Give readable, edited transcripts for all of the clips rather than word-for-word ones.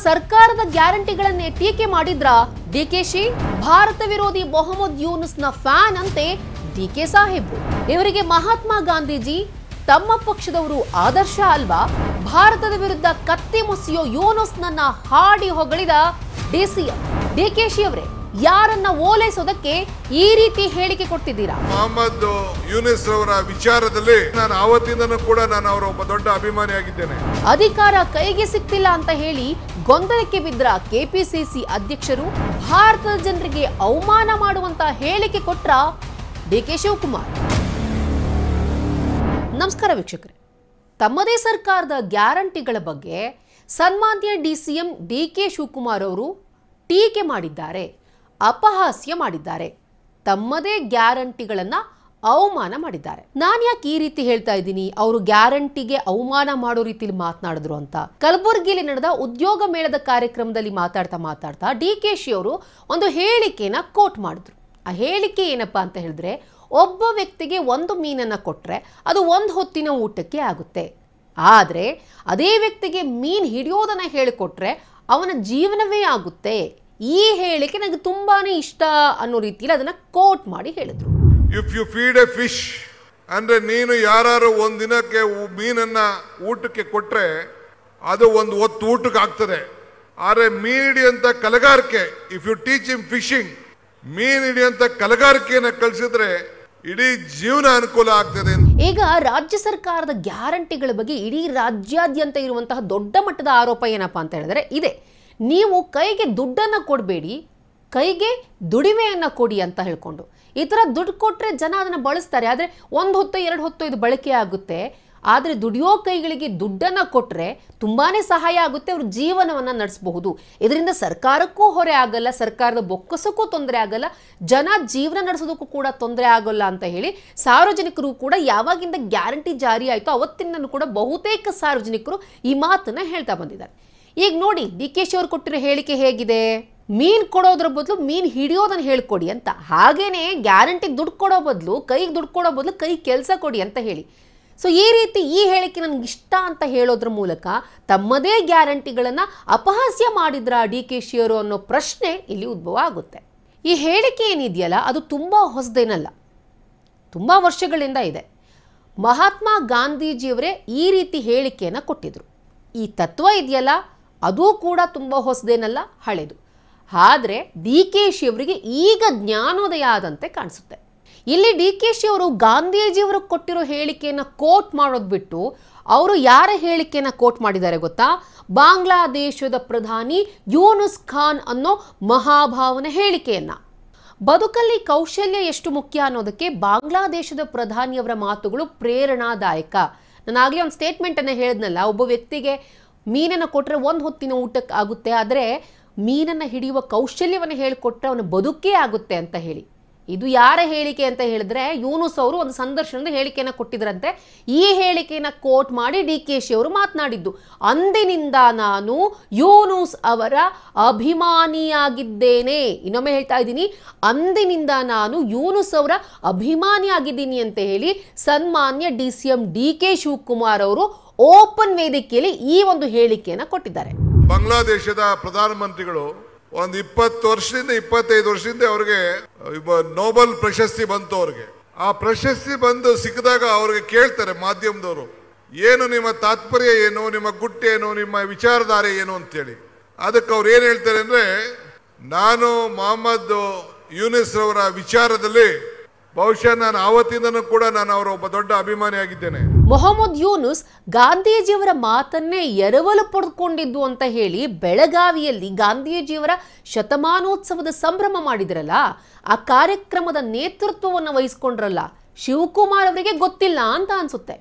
ಸರ್ಕಾರದ ಗ್ಯಾರಂಟಿಗಳನ್ನೇ ಟೀಕೆ ಮಾಡಿದ್ರ ಡಿಕೆಶಿ. ಭಾರತ ವಿರೋಧಿ ಮೊಹಮ್ಮದ್ ಯೂನುಸ್ನ ಫ್ಯಾನ್ ಅಂತೆ ಡಿಕೆ ಸಾಹೇಬ್ರು. ಇವರಿಗೆ ಮಹಾತ್ಮ ಗಾಂಧೀಜಿ ತಮ್ಮ ಪಕ್ಷದವರು ಆದರ್ಶ ಅಲ್ವಾ? ಭಾರತದ ವಿರುದ್ಧ ಕತ್ತಿ ಮುಸಿಯೋ ಯೂನುಸ್ನನ್ನ ಹಾಡಿ ಹೊಗಳಿದ ಡಿಸಿಎಂ ಡಿಕೆಶಿ ಅವರೇ, ಯಾರನ್ನ ಓಲೈಸೋದಕ್ಕೆ ಈ ರೀತಿ ಹೇಳಿಕೆ ಕೊಡ್ತಿದ್ದೀರಾ? ಮೊಹಮ್ಮದ್ ಯೂನುಸ್ ಅವರ ವಿಚಾರದಲ್ಲಿ ನಾನು ಆವತ್ತಿಂದನೂ ಕೂಡ ನಾನು ಅವರ ಒಬ್ಬ ದೊಡ್ಡ ಅಭಿಮಾನಿಯಾಗಿದ್ದೇನೆ. ಅಧಿಕಾರ ಕೈಗೆ ಸಿಕ್ತಿಲ್ಲ ಅಂತ ಹೇಳಿ ಗೊಂದಲಕ್ಕೆ ಬಿದ್ರ ಕೆಪಿಸಿಸಿ ಅಧ್ಯಕ್ಷರು ಭಾರತದ ಜನರಿಗೆ ಅವಮಾನ ಮಾಡುವಂತ ಹೇಳಿಕೆ ಕೊಟ್ರ ಡಿಕೆ ಶಿವಕುಮಾರ್. ನಮಸ್ಕಾರ ವೀಕ್ಷಕರೇ, ತಮ್ಮದೇ ಸರ್ಕಾರದ ಗ್ಯಾರಂಟಿಗಳ ಬಗ್ಗೆ ಸನ್ಮಾನ್ಯ ಡಿಸಿಎಂ ಡಿಕೆ ಶಿವಕುಮಾರ್ ಅವರು ಟೀಕೆ ಮಾಡಿದ್ದಾರೆ, ಅಪಹಾಸ್ಯ ಮಾಡಿದ್ದಾರೆ, ತಮ್ಮದೇ ಗ್ಯಾರಂಟಿಗಳನ್ನ ಅವಮಾನ ಮಾಡಿದ್ದಾರೆ. ನಾನು ಯಾಕೆ ಈ ರೀತಿ ಹೇಳ್ತಾ ಇದ್ದೀನಿ, ಅವರು ಗ್ಯಾರಂಟಿಗೆ ಅವಮಾನ ಮಾಡೋ ರೀತಿಯಲ್ಲಿ ಮಾತನಾಡಿದ್ರು ಅಂತ? ಕಲಬುರಗಿಯಲ್ಲಿ ನಡೆದ ಉದ್ಯೋಗ ಮೇಳದ ಕಾರ್ಯಕ್ರಮದಲ್ಲಿ ಮಾತಾಡ್ತಾ ಡಿಕೆಶಿ ಅವರು ಒಂದು ಹೇಳಿಕೆನ ಕೋಟ್ ಮಾಡಿದ್ರು. ಆ ಹೇಳಿಕೆ ಏನಪ್ಪಾ ಅಂತ ಹೇಳಿದ್ರೆ, ಒಬ್ಬ ವ್ಯಕ್ತಿಗೆ ಒಂದು ಮೀನನ್ನ ಕೊಟ್ರೆ ಅದು ಒಂದು ಹೊತ್ತಿನ ಊಟಕ್ಕೆ ಆಗುತ್ತೆ, ಆದ್ರೆ ಅದೇ ವ್ಯಕ್ತಿಗೆ ಮೀನ್ ಹಿಡಿಯೋದನ್ನ ಹೇಳಿಕೊಟ್ರೆ ಅವನ ಜೀವನವೇ ಆಗುತ್ತೆ. ಈ ಹೇಳಿಕೆ ನನಗೆ ತುಂಬಾನೇ ಇಷ್ಟ ಅನ್ನೋ ರೀತಿಯಲ್ಲಿ ಅದನ್ನ ಕೋಟ್ ಮಾಡಿ ಹೇಳಿದ್ರು. If you feed a fish ಅಂದ್ರೆ ನೀನು ಯಾರು ಒಂದ್ ದಿನಕ್ಕೆ ಮೀನನ್ನ ಊಟಕ್ಕೆ ಕೊಟ್ರೆ ಅದು ಒಂದು ಹೊತ್ತು ಊಟಕ್ಕೆ ಆಗ್ತದೆ. ಆದ್ರೆ ಮೀನ್ ಹಿಡಿಯಂತ ಕಲಗಾರಿಕೆ, if you teach him fishing, ಮೀನ್ ಹಿಡಿಯಂತ ಕಲಗಾರಿಕೆಯನ್ನ ಕಲಿಸಿದ್ರೆ ಇಡೀ ಜೀವನ ಅನುಕೂಲ ಆಗ್ತದೆ. ಈಗ ರಾಜ್ಯ ಸರ್ಕಾರದ ಗ್ಯಾರಂಟಿಗಳ ಬಗ್ಗೆ ಇಡೀ ರಾಜ್ಯಾದ್ಯಂತ ಇರುವಂತಹ ದೊಡ್ಡ ಮಟ್ಟದ ಆರೋಪ ಏನಪ್ಪಾ ಅಂತ ಹೇಳಿದ್ರೆ ಇದೆ, ನೀವು ಕೈಗೆ ದುಡ್ಡನ್ನ ಕೊಡಬೇಡಿ, ಕೈಗೆ ದುಡಿಮೆಯನ್ನ ಕೊಡಿ ಅಂತ ಹೇಳ್ಕೊಂಡು. ಈ ತರ ದುಡ್ಡು ಕೊಟ್ರೆ ಜನ ಅದನ್ನ ಬಳಸ್ತಾರೆ, ಆದ್ರೆ ಒಂದು ಹೊತ್ತು ಎರಡು ಹೊತ್ತು ಇದು ಬಳಕೆ ಆಗುತ್ತೆ. ಆದ್ರೆ ದುಡಿಯೋ ಕೈಗಳಿಗೆ ದುಡ್ಡನ್ನ ಕೊಟ್ರೆ ತುಂಬಾನೇ ಸಹಾಯ ಆಗುತ್ತೆ, ಅವ್ರ ಜೀವನವನ್ನ ನಡೆಸಬಹುದು. ಇದರಿಂದ ಸರ್ಕಾರಕ್ಕೂ ಹೊರೆ ಆಗಲ್ಲ, ಸರ್ಕಾರದ ಬೊಕ್ಕಸಕ್ಕೂ ತೊಂದರೆ ಆಗಲ್ಲ, ಜನ ಜೀವನ ನಡೆಸೋದಕ್ಕೂ ಕೂಡ ತೊಂದರೆ ಆಗೋಲ್ಲ ಅಂತ ಹೇಳಿ ಸಾರ್ವಜನಿಕರು ಕೂಡ ಯಾವಾಗಿಂದ ಗ್ಯಾರಂಟಿ ಜಾರಿ ಆಯ್ತೋ ಅವತ್ತಿಂದನೂ ಕೂಡ ಬಹುತೇಕ ಸಾರ್ವಜನಿಕರು ಈ ಮಾತನ್ನ ಹೇಳ್ತಾ ಬಂದಿದ್ದಾರೆ. ಈಗ ನೋಡಿ ಡಿಕೆಶಿ ಅವರು ಕೊಟ್ಟಿರೋ ಹೇಳಿಕೆ ಹೇಗಿದೆ, ಮೀನ್ ಕೊಡೋದ್ರ ಬದಲು ಮೀನ್ ಹಿಡಿಯೋದನ್ನ ಹೇಳ್ಕೊಡಿ ಅಂತ. ಹಾಗೇನೆ ಗ್ಯಾರಂಟಿ ದುಡ್ಡು ಕೊಡೋ ಬದಲು ಕೈಗೆ ದುಡ್ಡು ಕೊಡೋ ಬದಲು ಕೈ ಕೆಲಸ ಕೊಡಿ ಅಂತ ಹೇಳಿ. ಸೊ ಈ ರೀತಿ ಈ ಹೇಳಿಕೆ ನನಗೆ ಇಷ್ಟ ಅಂತ ಹೇಳೋದ್ರ ಮೂಲಕ ತಮ್ಮದೇ ಗ್ಯಾರಂಟಿಗಳನ್ನ ಅಪಹಾಸ್ಯ ಮಾಡಿದ್ರ ಡಿಕೆಶಿ ಅವರು ಅನ್ನೋ ಪ್ರಶ್ನೆ ಇಲ್ಲಿ ಉದ್ಭವ ಆಗುತ್ತೆ. ಈ ಹೇಳಿಕೆ ಏನಿದೆಯಲ್ಲ ಅದು ತುಂಬಾ ಹೊಸದೇನಲ್ಲ, ತುಂಬಾ ವರ್ಷಗಳಿಂದ ಇದೆ. ಮಹಾತ್ಮ ಗಾಂಧೀಜಿಯವರೇ ಈ ರೀತಿ ಹೇಳಿಕೆಯನ್ನು ಕೊಟ್ಟಿದ್ರು. ಈ ತತ್ವ ಇದೆಯಲ್ಲ ಅದು ಕೂಡ ತುಂಬಾ ಹೊಸದೇನಲ್ಲ, ಹಳೆದು. ಆದ್ರೆ ಡಿಕೆಶಿ ಅವರಿಗೆ ಈಗ ಜ್ಞಾನೋದಯ ಆದಂತೆ ಕಾಣಿಸುತ್ತೆ. ಇಲ್ಲಿ ಡಿಕೆಶಿ ಅವರು ಗಾಂಧೀಜಿಯವರು ಕೊಟ್ಟಿರೋ ಹೇಳಿಕೆಯನ್ನು ಕೋಟ್ ಮಾಡೋದು ಬಿಟ್ಟು ಅವರು ಯಾರ ಹೇಳಿಕೆಯನ್ನು ಕೋಟ್ ಮಾಡಿದ್ದಾರೆ ಗೊತ್ತಾ? ಬಾಂಗ್ಲಾದೇಶದ ಪ್ರಧಾನಿ ಯೂನುಸ್ ಖಾನ್ ಅನ್ನೋ ಮಹಾಭಾವನ ಹೇಳಿಕೆಯನ್ನ. ಬದುಕಲ್ಲಿ ಕೌಶಲ್ಯ ಎಷ್ಟು ಮುಖ್ಯ ಅನ್ನೋದಕ್ಕೆ ಬಾಂಗ್ಲಾದೇಶದ ಪ್ರಧಾನಿಯವರ ಮಾತುಗಳು ಪ್ರೇರಣಾದಾಯಕ. ನಾನು ಆಗಲೇ ಒಂದು ಸ್ಟೇಟ್ಮೆಂಟ್ ಅನ್ನ ಹೇಳಿದ್ನಲ್ಲ, ಒಬ್ಬ ವ್ಯಕ್ತಿಗೆ ಮೀನನ್ನು ಕೊಟ್ಟರೆ ಒಂದು ಹೊತ್ತಿನ ಊಟಕ್ಕೆ ಆಗುತ್ತೆ, ಆದರೆ ಮೀನನ್ನು ಹಿಡಿಯುವ ಕೌಶಲ್ಯವನ್ನು ಹೇಳಿಕೊಟ್ರೆ ಅವನ ಬದುಕೇ ಆಗುತ್ತೆ ಅಂತ ಹೇಳಿ. ಇದು ಯಾರ ಹೇಳಿಕೆ ಅಂತ ಹೇಳಿದ್ರೆ, ಯೂನುಸ್ ಅವರು ಒಂದು ಸಂದರ್ಶನದ ಹೇಳಿಕೆಯನ್ನು ಕೊಟ್ಟಿದ್ರಂತೆ. ಈ ಹೇಳಿಕೆಯನ್ನು ಕೋಟ್ ಮಾಡಿ ಡಿಕೆಶಿ ಅವರು ಮಾತನಾಡಿದ್ದು, ಅಂದಿನಿಂದ ನಾನು ಯೂನುಸ್ ಅವರ ಅಭಿಮಾನಿಯಾಗಿದ್ದೇನೆ. ಇನ್ನೊಮ್ಮೆ ಹೇಳ್ತಾ ಇದ್ದೀನಿ, ಅಂದಿನಿಂದ ನಾನು ಯೂನುಸ್ ಅವರ ಅಭಿಮಾನಿಯಾಗಿದ್ದೀನಿ ಅಂತ ಹೇಳಿ ಸನ್ಮಾನ್ಯ ಡಿಸಿಎಂ ಡಿಕೆ ಶಿವಕುಮಾರ್ ಅವರು ಓಪನ್ ವೇದಿಕೆಯಲ್ಲಿ ಈ ಒಂದು ಹೇಳಿಕೆಯನ್ನು ಕೊಟ್ಟಿದ್ದಾರೆ. ಬಾಂಗ್ಲಾದೇಶದ ಪ್ರಧಾನಮಂತ್ರಿಗಳು ಒಂದು 20 ವರ್ಷದಿಂದ 25 ವರ್ಷದಿಂದ ಅವ್ರಿಗೆ ನೋಬೆಲ್ ಪ್ರಶಸ್ತಿ ಬಂತು. ಅವ್ರಿಗೆ ಆ ಪ್ರಶಸ್ತಿ ಬಂದು ಸಿಕ್ಕಿದಾಗ ಅವ್ರಿಗೆ ಕೇಳ್ತಾರೆ ಮಾಧ್ಯಮದವರು, ಏನು ನಿಮ್ಮ ತಾತ್ಪರ್ಯ ಏನು, ನಿಮ್ಮ ಗುಟ್ಟೇನು, ನಿಮ್ಮ ವಿಚಾರಧಾರೆ ಏನು ಅಂತೇಳಿ. ಅದಕ್ಕೆ ಅವ್ರು ಏನ್ ಹೇಳ್ತಾರೆ ಅಂದ್ರೆ, ನಾನು ಮೊಹಮ್ಮದ್ ಯೂನುಸ್ ಅವರ ವಿಚಾರದಲ್ಲಿ ಬಹುಶಃ ನಾನು ಆವತ್ತಿಂದನೂ ಕೂಡ ನಾನು ಅವರ ಒಬ್ಬ ದೊಡ್ಡ ಅಭಿಮಾನಿಯಾಗಿದ್ದೇನೆ. ಮೊಹಮ್ಮದ್ ಯೂನುಸ್ ಗಾಂಧೀಜಿಯವರ ಮಾತನ್ನೇ ಎರವಲು ಪಡೆದುಕೊಂಡಿದ್ದು ಅಂತ ಹೇಳಿ ಬೆಳಗಾವಿಯಲ್ಲಿ ಗಾಂಧೀಜಿಯವರ ಶತಮಾನೋತ್ಸವದ ಸಂಭ್ರಮ ಮಾಡಿದ್ರಲ್ಲ, ಆ ಕಾರ್ಯಕ್ರಮದ ನೇತೃತ್ವವನ್ನು ವಹಿಸಿಕೊಂಡ್ರಲ್ಲ ಶಿವಕುಮಾರ್ ಅವರಿಗೆ ಗೊತ್ತಿಲ್ಲ ಅಂತ ಅನ್ಸುತ್ತೆ.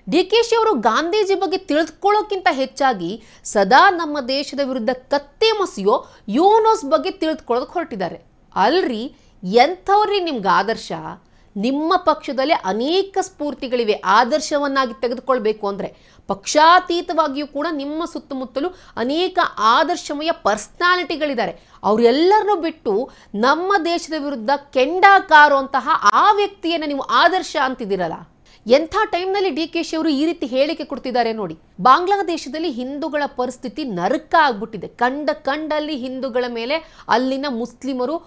ಡಿಕೆಶಿ ಅವರು ಗಾಂಧೀಜಿ ಬಗ್ಗೆ ತಿಳಿದುಕೊಳ್ಳೋಕ್ಕಿಂತ ಹೆಚ್ಚಾಗಿ ಸದಾ ನಮ್ಮ ದೇಶದ ವಿರುದ್ಧ ಕತ್ತಿ ಮಸಿಯೋ ಯೂನುಸ್ ಬಗ್ಗೆ ತಿಳಿದುಕೊಳ್ಳೋದಕ್ಕೆ ಹೊರಟಿದ್ದಾರೆ. ಅಲ್ರಿ, ಎಂಥವ್ರಿ ನಿಮ್ಗೆ ಆದರ್ಶ? ನಿಮ್ಮ ಪಕ್ಷದಲ್ಲಿ ಅನೇಕ ಸ್ಫೂರ್ತಿಗಳಿವೆ. ಆದರ್ಶವನ್ನಾಗಿ ತೆಗೆದುಕೊಳ್ಬೇಕು ಅಂದರೆ ಪಕ್ಷಾತೀತವಾಗಿಯೂ ಕೂಡ ನಿಮ್ಮ ಸುತ್ತಮುತ್ತಲೂ ಅನೇಕ ಆದರ್ಶಮಯ ಪರ್ಸ್ನಾಲಿಟಿಗಳಿದ್ದಾರೆ. ಅವರೆಲ್ಲರನ್ನೂ ಬಿಟ್ಟು ನಮ್ಮ ದೇಶದ ವಿರುದ್ಧ ಕೆಂಡ ಕಾರುವಂತಹ ಆ ವ್ಯಕ್ತಿಯನ್ನು ನೀವು ಆದರ್ಶ ಅಂತಿದ್ದೀರಲ್ಲ, ಎಂಥ ಟೈಮ್ನಲ್ಲಿ DKಶಿ ಅವರು ಈ ರೀತಿ ಹೇಳಿಕೆ ಕೊಡ್ತಿದ್ದಾರೆ ನೋಡಿ. ಬಾಂಗ್ಲಾದೇಶದಲ್ಲಿ ಹಿಂದೂಗಳ ಪರಿಸ್ಥಿತಿ ನರಕ ಆಗ್ಬಿಟ್ಟಿದೆ. ಕಂಡಲ್ಲಿ ಹಿಂದೂಗಳ ಮೇಲೆ ಅಲ್ಲಿನ ಮುಸ್ಲಿಮರು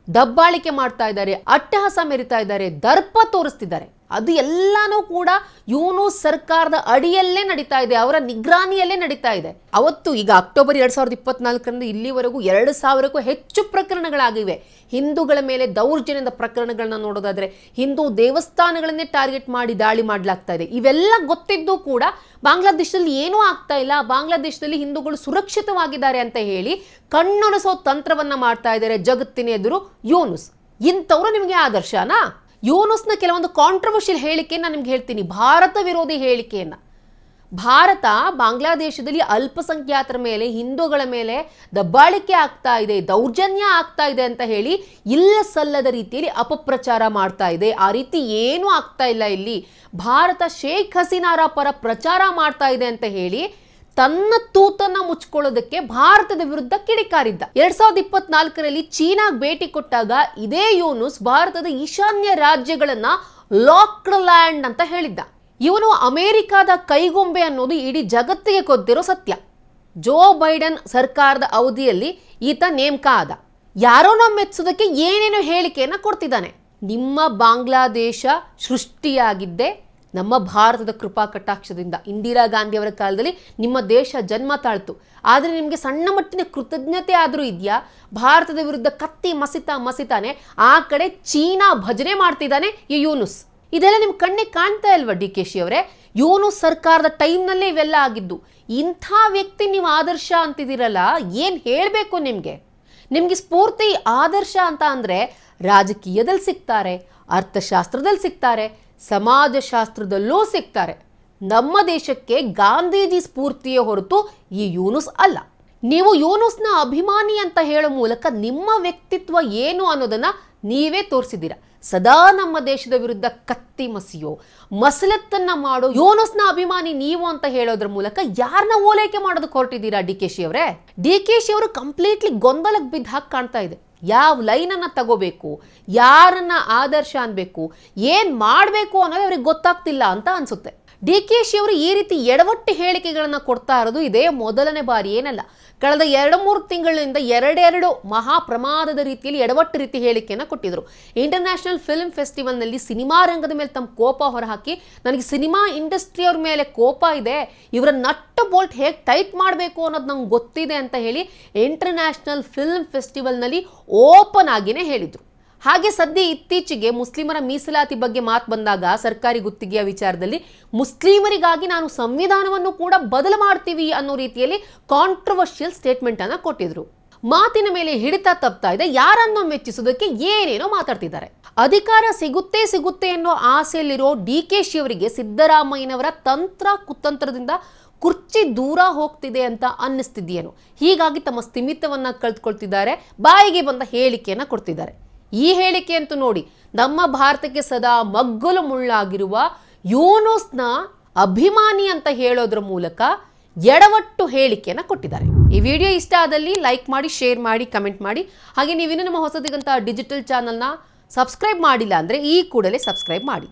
ದಬ್ಬಾಳಿಕೆ ಮಾಡ್ತಾ ಇದ್ದಾರೆ, ಅಟ್ಟಹಾಸ ಮೆರಿತಾ ಇದ್ದಾರೆ, ದರ್ಪ ತೋರಿಸ್ತಿದ್ದಾರೆ. ಅದು ಎಲ್ಲಾನು ಕೂಡ ಯೂನುಸ್ ಸರ್ಕಾರದ ಅಡಿಯಲ್ಲೇ ನಡೀತಾ ಇದೆ, ಅವರ ನಿಗ್ರಾನಿಯಲ್ಲೇ ನಡೀತಾ ಇದೆ. ಅವತ್ತು ಈಗ ಅಕ್ಟೋಬರ್ 2024ರಿಂದ ಇಲ್ಲಿವರೆಗೂ 2000ಕ್ಕೂ ಹೆಚ್ಚು ಪ್ರಕರಣಗಳಾಗಿವೆ. ಹಿಂದೂಗಳ ಮೇಲೆ ದೌರ್ಜನ್ಯದ ಪ್ರಕರಣಗಳನ್ನ ನೋಡೋದಾದ್ರೆ ಹಿಂದೂ ದೇವಸ್ಥಾನಗಳನ್ನೇ ಟಾರ್ಗೆಟ್ ಮಾಡಿ ದಾಳಿ ಮಾಡಲಾಗ್ತಾ ಇದೆ. ಇವೆಲ್ಲ ಗೊತ್ತಿದ್ದು ಕೂಡ ಬಾಂಗ್ಲಾದೇಶದಲ್ಲಿ ಏನೂ ಆಗ್ತಾ ಇಲ್ಲ, ಬಾಂಗ್ಲಾದೇಶದಲ್ಲಿ ಹಿಂದೂಗಳು ಸುರಕ್ಷಿತವಾಗಿದ್ದಾರೆ ಅಂತ ಹೇಳಿ ಕಣ್ಣೊರೆಸೋ ತಂತ್ರವನ್ನ ಮಾಡ್ತಾ ಇದ್ದಾರೆ ಜಗತ್ತಿನ ಎದುರು ಯೂನುಸ್. ಇಂಥವ್ರು ನಿಮಗೆ ಆದರ್ಶನಾ? ಯೂನುಸ್ನ ಕೆಲವೊಂದು ಕಾಂಟ್ರವರ್ಷಿಯಲ್ ಹೇಳಿಕೆಯನ್ನು ನಿಮ್ಗೆ ಹೇಳ್ತೀನಿ, ಭಾರತ ವಿರೋಧಿ ಹೇಳಿಕೆಯನ್ನು. ಭಾರತ ಬಾಂಗ್ಲಾದೇಶದಲ್ಲಿ ಅಲ್ಪಸಂಖ್ಯಾತರ ಮೇಲೆ, ಹಿಂದೂಗಳ ಮೇಲೆ ದಬ್ಬಾಳಿಕೆ ಆಗ್ತಾ ಇದೆ, ದೌರ್ಜನ್ಯ ಆಗ್ತಾ ಇದೆ ಅಂತ ಹೇಳಿ ಇಲ್ಲ ಸಲ್ಲದ ರೀತಿಯಲ್ಲಿ ಅಪಪ್ರಚಾರ ಮಾಡ್ತಾ ಇದೆ. ಆ ರೀತಿ ಏನೂ ಆಗ್ತಾ ಇಲ್ಲ ಇಲ್ಲಿ. ಭಾರತ ಶೇಖ್ ಹಸೀನಾರ ಪರ ಪ್ರಚಾರ ಮಾಡ್ತಾ ಇದೆ ಅಂತ ಹೇಳಿ ತನ್ನ ತೂತನ್ನ ಮುಚ್ಕೊಳ್ಳೋದಕ್ಕೆ ಭಾರತದ ವಿರುದ್ಧ ಕಿಡಿಕಾರಿದ್ದ. 2024ರಲ್ಲಿ ಚೀನಾಗ್ ಭೇಟಿ ಕೊಟ್ಟಾಗ ಇದೇ ಯೂನುಸ್ ಭಾರತದ ಈಶಾನ್ಯ ರಾಜ್ಯಗಳನ್ನ ಲಾಕ್ಡ್ ಲ್ಯಾಂಡ್ ಅಂತ ಹೇಳಿದ್ದ. ಇವನು ಅಮೆರಿಕಾದ ಕೈಗೊಂಬೆ ಅನ್ನೋದು ಇಡೀ ಜಗತ್ತಿಗೆ ಗೊತ್ತಿರೋ ಸತ್ಯ. ಜೋ ಬೈಡೆನ್ ಸರ್ಕಾರದ ಅವಧಿಯಲ್ಲಿ ಈತ ನೇಮಕ ಆದ. ಯಾರೋನೋ ಮೆಚ್ಚೋದಕ್ಕೆ ಏನೇನೋ ಹೇಳಿಕೆಯನ್ನ ಕೊಡ್ತಿದ್ದಾನೆ. ನಿಮ್ಮ ಬಾಂಗ್ಲಾದೇಶ ಸೃಷ್ಟಿಯಾಗಿದ್ದೆ ನಮ್ಮ ಭಾರತದ ಕೃಪಾ ಕಟಾಕ್ಷದಿಂದ. ಇಂದಿರಾ ಗಾಂಧಿ ಅವರ ಕಾಲದಲ್ಲಿ ನಿಮ್ಮ ದೇಶ ಜನ್ಮ ತಾಳ್ತು. ಆದರೆ ನಿಮಗೆ ಸಣ್ಣ ಮಟ್ಟಿನ ಕೃತಜ್ಞತೆ ಆದರೂ ಇದೆಯಾ? ಭಾರತದ ವಿರುದ್ಧ ಕತ್ತಿ ಮಸಿತಾನೆ ಆ ಕಡೆ ಚೀನಾ ಭಜನೆ ಮಾಡ್ತಿದ್ದಾನೆ ಈ ಯೂನುಸ್. ಇದೆಲ್ಲ ನಿಮ್ಮ ಕಣ್ಣಿಗೆ ಕಾಣ್ತಾ ಇಲ್ವಾ DKಶಿ ಅವರೇ? ಯೂನುಸ್ ಸರ್ಕಾರದ ಟೈಮ್ನಲ್ಲೇ ಇವೆಲ್ಲ ಆಗಿದ್ದು. ಇಂಥ ವ್ಯಕ್ತಿ ನೀವು ಆದರ್ಶ ಅಂತಿದ್ದೀರಲ್ಲ, ಏನು ಹೇಳಬೇಕು ನಿಮಗೆ ಸ್ಫೂರ್ತಿ ಆದರ್ಶ ಅಂತ ಅಂದರೆ ರಾಜಕೀಯದಲ್ಲಿ ಸಿಗ್ತಾರೆ, ಅರ್ಥಶಾಸ್ತ್ರದಲ್ಲಿ ಸಿಗ್ತಾರೆ, ಸಮಾಜಶಾಸ್ತ್ರದಲ್ಲೂ ಸಿಗ್ತಾರೆ. ನಮ್ಮ ದೇಶಕ್ಕೆ ಗಾಂಧೀಜಿ ಸ್ಫೂರ್ತಿಯ ಹೊರತು ಈ ಯೂನುಸ್ ಅಲ್ಲ. ನೀವು ಯೂನುಸ್ನ ಅಭಿಮಾನಿ ಅಂತ ಹೇಳೋ ಮೂಲಕ ನಿಮ್ಮ ವ್ಯಕ್ತಿತ್ವ ಏನು ಅನ್ನೋದನ್ನ ನೀವೇ ತೋರಿಸಿದ್ದೀರಾ. ಸದಾ ನಮ್ಮ ದೇಶದ ವಿರುದ್ಧ ಕತ್ತಿ ಮಸಿಯೋ ಮಸಲತ್ತನ್ನ ಮಾಡೋ ಯೂನುಸ್ನ ಅಭಿಮಾನಿ ನೀವು ಅಂತ ಹೇಳೋದ್ರ ಮೂಲಕ ಯಾರನ್ನ ಓಲೈಕೆ ಮಾಡೋದಕ್ಕೆ ಹೊರಟಿದ್ದೀರಾ DKಶಿ ಅವರೇ? DKಶಿ ಅವರು ಕಂಪ್ಲೀಟ್ಲಿ ಗೊಂದಲಕ್ಕೆ ಬಿದ್ದ ಹಾಗೆ ಕಾಣ್ತಾ ಇದೆ. ಯಾವ ಲೈನನ್ನು ತಗೋಬೇಕು, ಯಾರನ್ನ ಆದರ್ಶ ಅನ್ಬೇಕು, ಏನು ಮಾಡಬೇಕು ಅನ್ನೋದು ಅವ್ರಿಗೆ ಗೊತ್ತಾಗ್ತಿಲ್ಲ ಅಂತ ಅನ್ಸುತ್ತೆ. DKಶಿ ಅವರು ಈ ರೀತಿ ಎಡವಟ್ಟು ಹೇಳಿಕೆಗಳನ್ನು ಕೊಡ್ತಾ ಇರೋದು ಇದೇ ಮೊದಲನೇ ಬಾರಿ ಏನಲ್ಲ. ಕಳೆದ 2-3 ತಿಂಗಳಿಂದ ಎರಡೆರಡು ಮಹಾ ಪ್ರಮಾದದ ರೀತಿಯಲ್ಲಿ ಎಡವಟ್ಟು ರೀತಿ ಹೇಳಿಕೆಯನ್ನು ಕೊಟ್ಟಿದ್ರು. ಇಂಟರ್ನ್ಯಾಷನಲ್ ಫಿಲ್ಮ್ ಫೆಸ್ಟಿವಲ್ನಲ್ಲಿ ಸಿನಿಮಾ ರಂಗದ ಮೇಲೆ ತಮ್ಮ ಕೋಪ ಹೊರಹಾಕಿ, ನನಗೆ ಸಿನಿಮಾ ಇಂಡಸ್ಟ್ರಿಯವ್ರ ಮೇಲೆ ಕೋಪ ಇದೆ, ಇವರ ನಟ್ಟು ಬೋಲ್ಟ್ ಹೇಗೆ ಟೈಟ್ ಮಾಡಬೇಕು ಅನ್ನೋದು ನಂಗೆ ಗೊತ್ತಿದೆ ಅಂತ ಹೇಳಿ ಇಂಟರ್ನ್ಯಾಷನಲ್ ಫಿಲ್ಮ್ ಫೆಸ್ಟಿವಲ್ನಲ್ಲಿ ಓಪನ್ ಆಗಿನೇ ಹೇಳಿದರು. ಹಾಗೆ ಸದ್ಯ ಇತ್ತೀಚೆಗೆ ಮುಸ್ಲಿಮರ ಮೀಸಲಾತಿ ಬಗ್ಗೆ ಮಾತು ಬಂದಾಗ ಸರ್ಕಾರಿ ಗುತ್ತಿಗೆಯ ವಿಚಾರದಲ್ಲಿ ಮುಸ್ಲಿಮರಿಗಾಗಿ ನಾನು ಸಂವಿಧಾನವನ್ನು ಕೂಡ ಬದಲು ಮಾಡ್ತೀವಿ ಅನ್ನೋ ರೀತಿಯಲ್ಲಿ ಕಾಂಟ್ರವರ್ಷಿಯಲ್ ಸ್ಟೇಟ್ಮೆಂಟ್ ಅನ್ನು ಕೊಟ್ಟಿದ್ರು. ಮಾತಿನ ಮೇಲೆ ಹಿಡಿತ ತಪ್ತಾ ಇದೆ, ಯಾರನ್ನೋ ಮೆಚ್ಚಿಸೋದಕ್ಕೆ ಏನೇನೋ ಮಾತಾಡ್ತಿದ್ದಾರೆ. ಅಧಿಕಾರ ಸಿಗುತ್ತೆ ಅನ್ನೋ ಆಸೆಯಲ್ಲಿರೋ DKಶಿ ಅವರಿಗೆ ಸಿದ್ದರಾಮಯ್ಯನವರ ಕುತಂತ್ರದಿಂದ ಕುರ್ಚಿ ದೂರ ಹೋಗ್ತಿದೆ ಅಂತ ಅನ್ನಿಸ್ತಿದೆಯೇನೋ. ಹೀಗಾಗಿ ತಮ್ಮ ಸ್ಥಿಮಿತವನ್ನ ಕಳೆದುಕೊಳ್ತಿದ್ದಾರೆ, ಬಾಯಿಗೆ ಬಂದ ಹೇಳಿಕೆಯನ್ನ ಕೊಡ್ತಿದ್ದಾರೆ. ಈ ಹೇಳಿಕೆ ಅಂತೂ ನೋಡಿ, ನಮ್ಮ ಭಾರತಕ್ಕೆ ಸದಾ ಮಗ್ಗಲು ಮುಳ್ಳಾಗಿರುವ ಯೂನುಸ್ನ ಅಭಿಮಾನಿ ಅಂತ ಹೇಳೋದ್ರ ಮೂಲಕ ಎಡವಟ್ಟು ಹೇಳಿಕೆಯನ್ನು ಕೊಟ್ಟಿದ್ದಾರೆ. ಈ ವಿಡಿಯೋ ಇಷ್ಟ ಆದಲ್ಲಿ ಲೈಕ್ ಮಾಡಿ, ಶೇರ್ ಮಾಡಿ, ಕಮೆಂಟ್ ಮಾಡಿ. ಹಾಗೆ ನೀವಿನ್ನೂ ನಮ್ಮ ಹೊಸದಿಗಂತ ಡಿಜಿಟಲ್ ಚಾನಲ್ನ ಸಬ್ಸ್ಕ್ರೈಬ್ ಮಾಡಿಲ್ಲ ಅಂದರೆ ಈ ಕೂಡಲೇ ಸಬ್ಸ್ಕ್ರೈಬ್ ಮಾಡಿ.